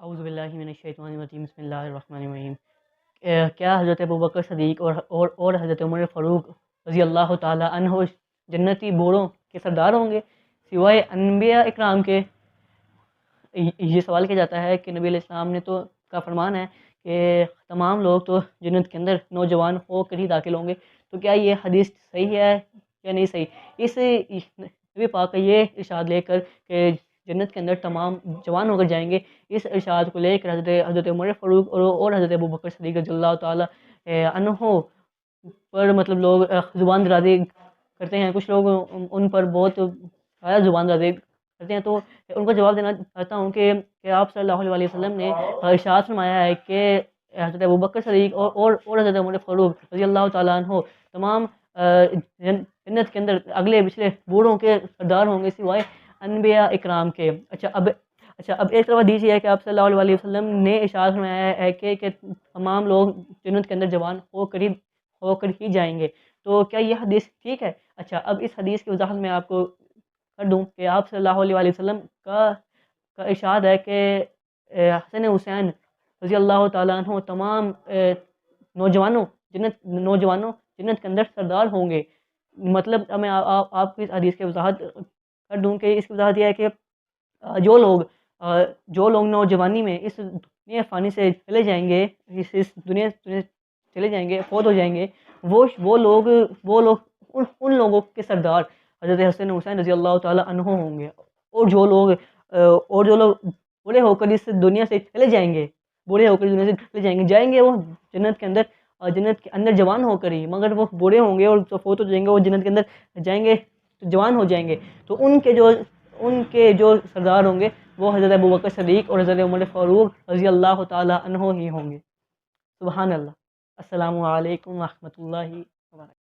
اعوذ باللہ من الشیطان الرجیم بسم اللہ الرحمن الرحیم۔ کیا حضرت ابوبکر صدیق اور حضرت عمر فاروق رضی اللہ تعالیٰ عنہ جنتی بوڑھوں کے سردار ہوں گے سوائے انبیاء اکرام کے؟ یہ سوال کیا جاتا ہے کہ نبی علیہ السلام نے تو کا فرمان ہے کہ تمام لوگ تو جنت کے اندر نوجوان ہو کر ہی داخل ہوں گے، تو کیا یہ حدیث صحیح ہے یا نہیں صحیح؟ اس نبی پاک کا یہ ارشاد لے کر کہ جنت کے اندر تمام جوان ہو کر جائیں گے، اس ارشاد کو لے کر حضرت عمر فاروق اور حضرت ابوبکر صدیق رضی اللہ تعالیٰ عنہ پر مطلب لوگ زبان درازی کرتے ہیں، کچھ لوگ ان پر بہت زیادہ زبان درازی کرتے ہیں، تو ان کو جواب دینا چاہتا ہوں کہ آپ صلی اللہ علیہ وسلم نے ارشاد فرمایا ہے کہ حضرت ابوبکر صدیق اور حضرت عمر فاروق رضی اللہ تعالیٰ عنہ تمام جنت کے اندر اگلے پچھلے بوڑھوں کے سردار ہوں گے سوائے انبیاء اکرام کے۔ اب ایک طرف حدیث یہ ہے کہ آپ صلی اللہ علیہ وسلم نے ارشاد فرمایا ہے کہ تمام لوگ جنت کے اندر جوان ہو کر ہی جائیں گے، تو کیا یہ حدیث ٹھیک ہے؟ اب اس حدیث کی وضاحت میں آپ کو کر دوں کہ آپ صلی اللہ علیہ وسلم کا ارشاد ہے کہ حسن حسین رضی اللہ تعالیٰ عنہ تمام نوجوانوں جنت کے اندر سردار ہوں گے۔ مطلب اب میں آپ کو اس حدیث کی وضاحت کر دوں کہ اس کی وضاحت یہ ہے کہ جو لوگ نوجوانی میں اس دنیا فانی سے چلے جائیں گے، اس دنیا سے چلے جائیں گے، فوت ہو جائیں گے، وہ لوگ ان لوگوں کے سردار حضرت حسن حسین رضی اللہ تعالیٰ عنہ ہوں گے، اور جو لوگ بوڑھے ہو کر اس دنیا سے چلے جائیں گے، جائیں گے وہ جنت کے اندر جوان ہو کر ہی، مگر وہ بوڑھے ہوں گے اور فوت ہو جائیں گے، وہ جنت کے اندر جائیں گے تو جوان ہو جائیں گے، تو ان کے جو سردار ہوں گے وہ حضرت ابوبکر صدیق اور حضرت عمر فاروق رضی اللہ تعالیٰ عنہ ہی ہوں گے۔ سبحان اللہ۔ السلام علیکم ورحمۃ اللہ وبرکاتہ۔